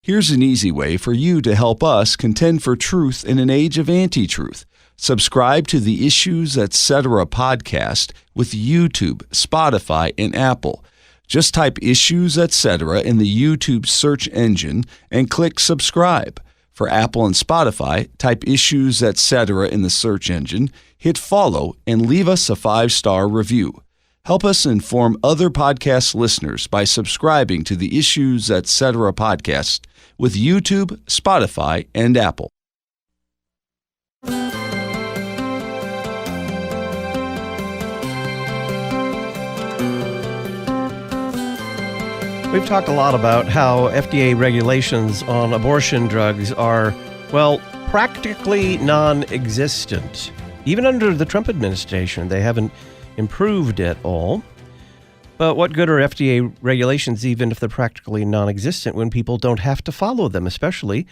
Here's an easy way for you to help us contend for truth in an age of anti-truth. Subscribe to the Issues Etc. podcast with YouTube, Spotify, and Apple. Just type Issues Etc. in the YouTube search engine and click subscribe. For Apple and Spotify, type Issues Etc. in the search engine, hit follow, and leave us a 5-star review. Help us inform other podcast listeners by subscribing to the Issues Etc. podcast with YouTube, Spotify, and Apple. We've talked a lot about how FDA regulations on abortion drugs are, well, practically non-existent. Even under the Trump administration, they haven't improved at all. But what good are FDA regulations even if they're practically non-existent when people don't have to follow them, especially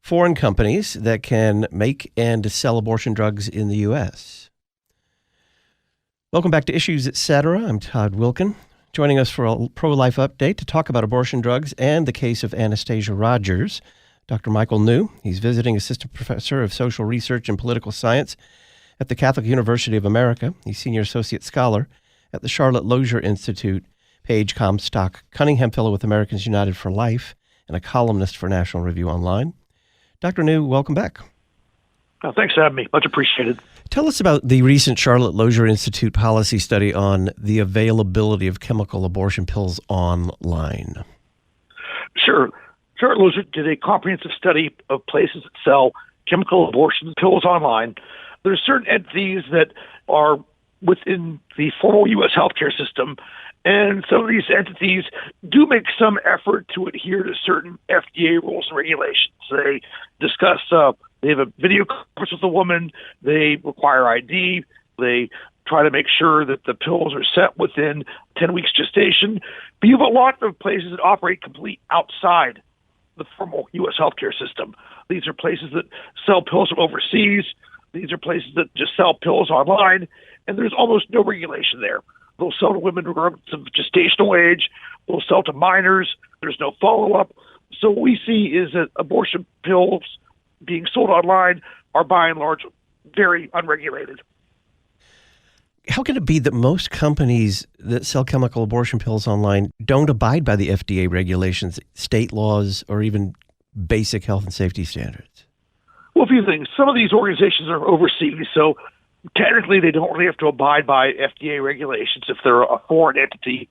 foreign companies that can make and sell abortion drugs in the U.S.? Welcome back to Issues Etc. I'm Todd Wilkin. Joining us for a pro-life update to talk about abortion drugs and the case of Anastasia Rogers, Dr. Michael New. He's visiting assistant professor of social research and political science at the Catholic University of America. He's senior associate scholar at the Charlotte Lozier Institute, Page Comstock Cunningham Fellow with Americans United for Life, and a columnist for National Review Online. Dr. New, welcome back. Oh, thanks for having me. Much appreciated. Tell us about the recent Charlotte Lozier Institute policy study on the availability of chemical abortion pills online. Sure. Charlotte Lozier did a comprehensive study of places that sell chemical abortion pills online. There are certain entities that are within the formal U.S. healthcare system, and some of these entities do make some effort to adhere to certain FDA rules and regulations. They discuss, they have a video conference with the woman, they require ID, they try to make sure that the pills are sent within 10 weeks gestation. But you have a lot of places that operate completely outside the formal U.S. healthcare system. These are places that sell pills from overseas. These are places that just sell pills online, and there's almost no regulation there. They'll sell to women regardless of gestational age. They'll sell to minors. There's no follow-up. So what we see is that abortion pills being sold online are by and large very unregulated. How can it be that most companies that sell chemical abortion pills online don't abide by the FDA regulations, state laws, or even basic health and safety standards? Well, a few things. Some of these organizations are overseas, so technically they don't really have to abide by FDA regulations if they're a foreign entity.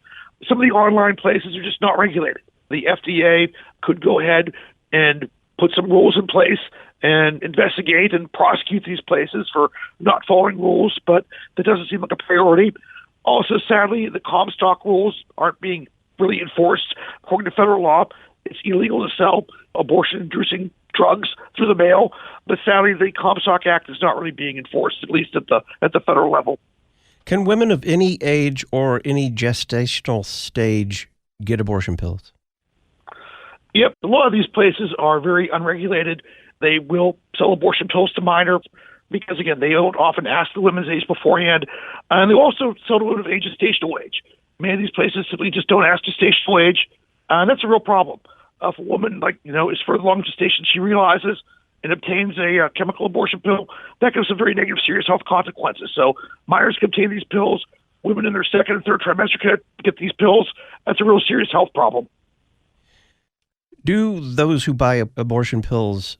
Some of the online places are just not regulated. The FDA could go ahead and put some rules in place and investigate and prosecute these places for not following rules, but that doesn't seem like a priority. Also, sadly, the Comstock rules aren't being really enforced. According to federal law, it's illegal to sell abortion-inducing drugs through the mail, but sadly, the Comstock Act is not really being enforced, at least at the federal level. Can women of any age or any gestational stage get abortion pills? Yep. A lot of these places are very unregulated. They will sell abortion pills to minors because, again, they don't often ask the women's age beforehand. And they also sell to women of age gestational age. Many of these places simply just don't ask gestational age, and that's a real problem. If a woman, is further along gestation, she realizes and obtains a chemical abortion pill, that gives some very negative, serious health consequences. So minors can obtain these pills. Women in their second and third trimester can get these pills. That's a real serious health problem. Do those who buy abortion pills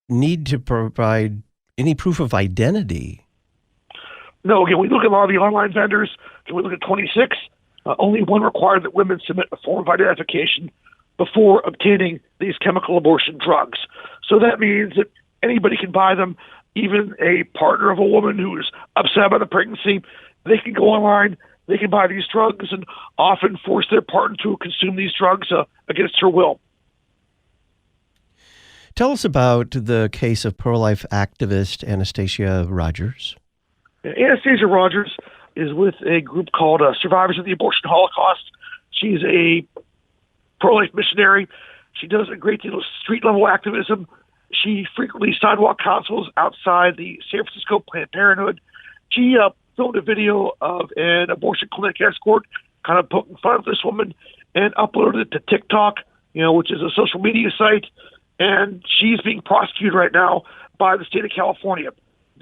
need to provide any proof of identity? No. Again, we look at a lot of the online vendors. Can we look at 26? Only one required that women submit a form of identification before obtaining these chemical abortion drugs. So that means that anybody can buy them, even a partner of a woman who is upset about the pregnancy. They can go online, they can buy these drugs, and often force their partner to consume these drugs against her will. Tell us about the case of pro-life activist Anastasia Rogers. Anastasia Rogers is with a group called Survivors of the Abortion Holocaust. She's a pro-life missionary. She does a great deal of street-level activism. She frequently sidewalk counsels outside the San Francisco Planned Parenthood. She filmed a video of an abortion clinic escort kind of poking fun at this woman and uploaded it to TikTok. which is a social media site, and she's being prosecuted right now by the state of California.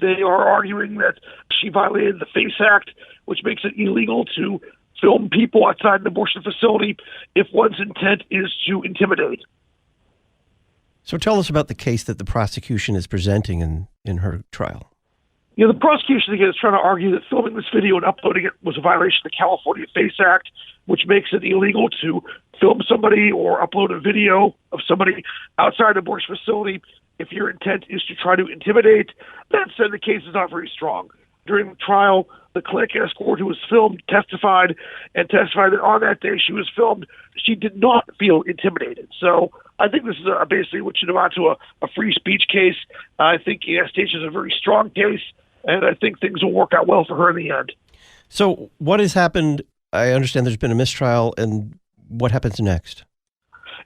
They are arguing that she violated the FACE Act, which makes it illegal to film people outside an abortion facility if one's intent is to intimidate. So tell us about the case that the prosecution is presenting in her trial. The prosecution, again, is trying to argue that filming this video and uploading it was a violation of the California FACE Act, which makes it illegal to film somebody or upload a video of somebody outside an abortion facility if your intent is to try to intimidate. That said, the case is not very strong. During the trial, the clinic escort who was filmed testified that on that day she was filmed, she did not feel intimidated. So I think this is basically what should amount to a free speech case. I think Anastasia is a very strong case, and I think things will work out well for her in the end. So what has happened? I understand there's been a mistrial, and what happens next?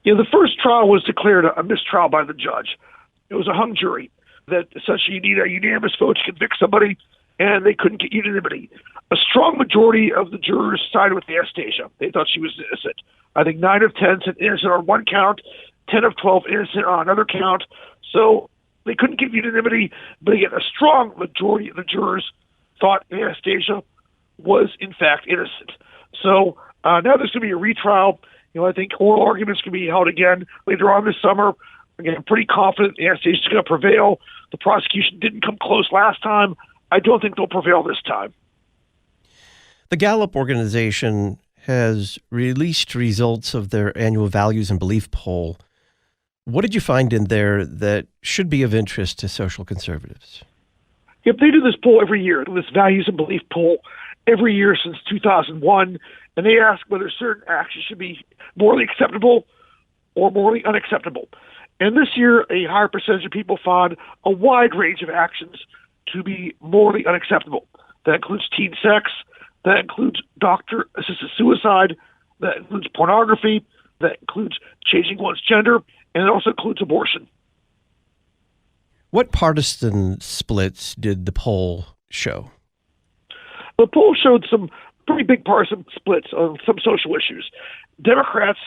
The first trial was declared a mistrial by the judge. It was a hung jury that essentially you need a unanimous vote to convict somebody, and they couldn't get unanimity. A strong majority of the jurors sided with Anastasia. They thought she was innocent. I think 9 of 10 said innocent on one count, 10 of 12 innocent on another count. So they couldn't get unanimity, but again, a strong majority of the jurors thought Anastasia was in fact innocent. So now there's going to be a retrial. I think oral arguments can be held again later on this summer. Again, I'm pretty confident Anastasia is going to prevail. The prosecution didn't come close last time. I don't think they'll prevail this time. The Gallup organization has released results of their annual values and belief poll. What did you find in there that should be of interest to social conservatives? If they do this poll every year, this values and belief poll every year since 2001, and they ask whether certain actions should be morally acceptable or morally unacceptable. And this year, a higher percentage of people found a wide range of actions to be morally unacceptable. That includes teen sex, that includes doctor-assisted suicide, that includes pornography, that includes changing one's gender, and it also includes abortion. What partisan splits did the poll show? The poll showed some pretty big partisan splits on some social issues. Democrats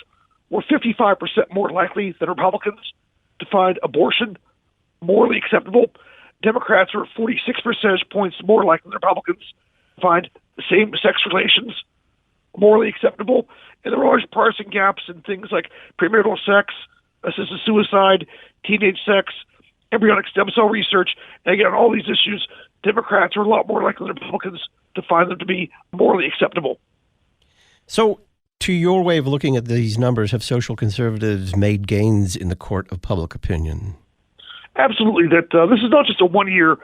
were 55% more likely than Republicans to find abortion morally acceptable. Democrats were 46 percentage points more likely than Republicans to find same-sex relations morally acceptable. And there were large partisan gaps in things like premarital sex, assisted suicide, teenage sex, embryonic stem cell research. And again, on all these issues, Democrats are a lot more likely than Republicans to find them to be morally acceptable. So, to your way of looking at these numbers, have social conservatives made gains in the court of public opinion? Absolutely. This is not just a one-year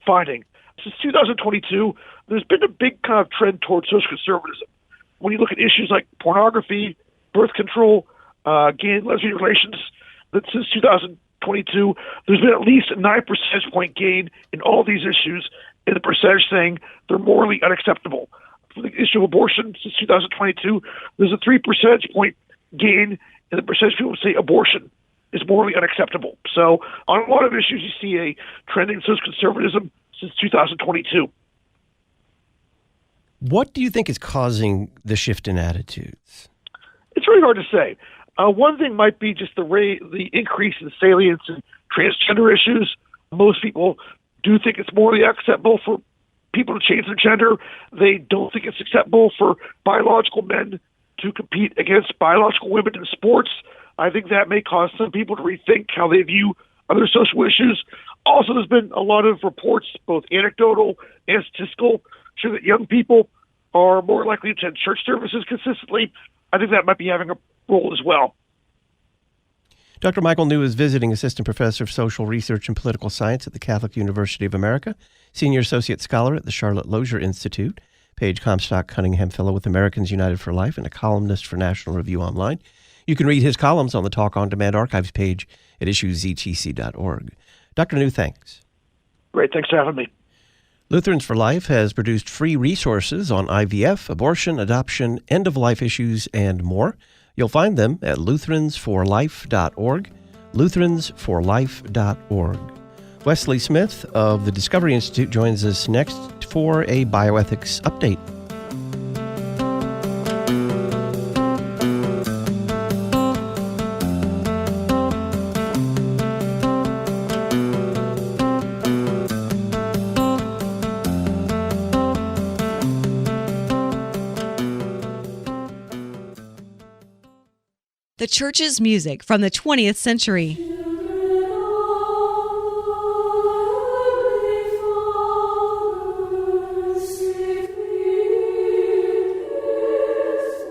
finding. Since 2022, there's been a big kind of trend towards social conservatism. When you look at issues like pornography, birth control, gay and lesbian relations, that since 2022, there's been at least a 9 percentage point gain in all these issues, in the percentage saying they're morally unacceptable. For the issue of abortion, since 2022, there's a 3 percentage point gain in the percentage of people who say abortion is morally unacceptable. So on a lot of issues, you see a trend in social conservatism since 2022. What do you think is causing the shift in attitudes? It's really hard to say. One thing might be just the increase in salience in transgender issues. Most people do think it's morally acceptable for people to change their gender. They don't think it's acceptable for biological men to compete against biological women in sports. I think that may cause some people to rethink how they view other social issues. Also, there's been a lot of reports, both anecdotal and statistical, show that young people are more likely to attend church services consistently. I think that might be having a role as well. Dr. Michael New is visiting assistant professor of social research and political science at the Catholic University of America, senior associate scholar at the Charlotte Lozier Institute, Paige Comstock Cunningham Fellow with Americans United for Life, and a columnist for National Review Online. You can read his columns on the Talk On Demand archives page at issuesetc.org. Dr. New, thanks. Great. Thanks for having me. Lutherans for Life has produced free resources on IVF, abortion, adoption, end-of-life issues, and more. You'll find them at lutheransforlife.org, lutheransforlife.org. Wesley Smith of the Discovery Institute joins us next for a bioethics update. the church's music from the 20th century.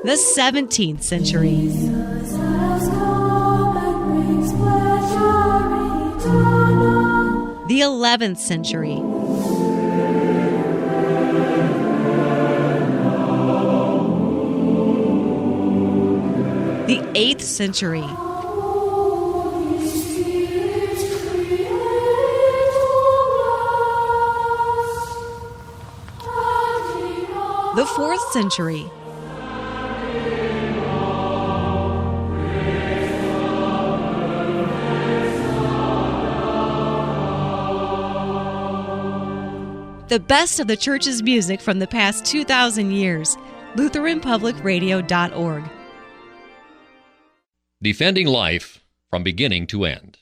The 17th century. The 11th century. The 8th century. The 4th century. The best of the church's music from the past 2,000 years. LutheranPublicRadio.org. Defending life from beginning to end.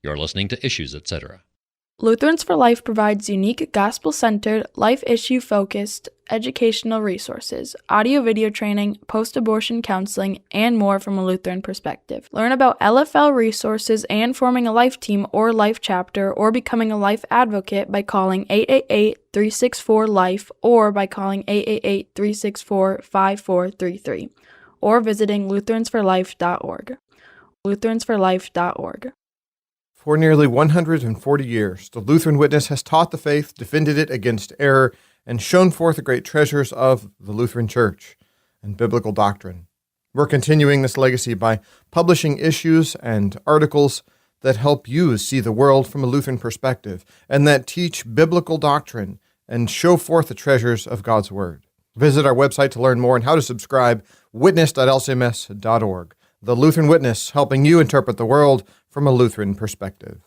You're listening to Issues, etc. Lutherans for Life provides unique gospel-centered, life-issue-focused educational resources, audio-video training, post-abortion counseling, and more from a Lutheran perspective. Learn about LFL resources and forming a life team or life chapter or becoming a life advocate by calling 888-364-LIFE or by calling 888-364-5433 or visiting lutheransforlife.org. lutheransforlife.org. For nearly 140 years, the Lutheran Witness has taught the faith, defended it against error, and shown forth the great treasures of the Lutheran Church and biblical doctrine. We're continuing this legacy by publishing issues and articles that help you see the world from a Lutheran perspective and that teach biblical doctrine and show forth the treasures of God's Word. Visit our website to learn more and how to subscribe, witness.lcms.org. The Lutheran Witness, helping you interpret the world from a Lutheran perspective.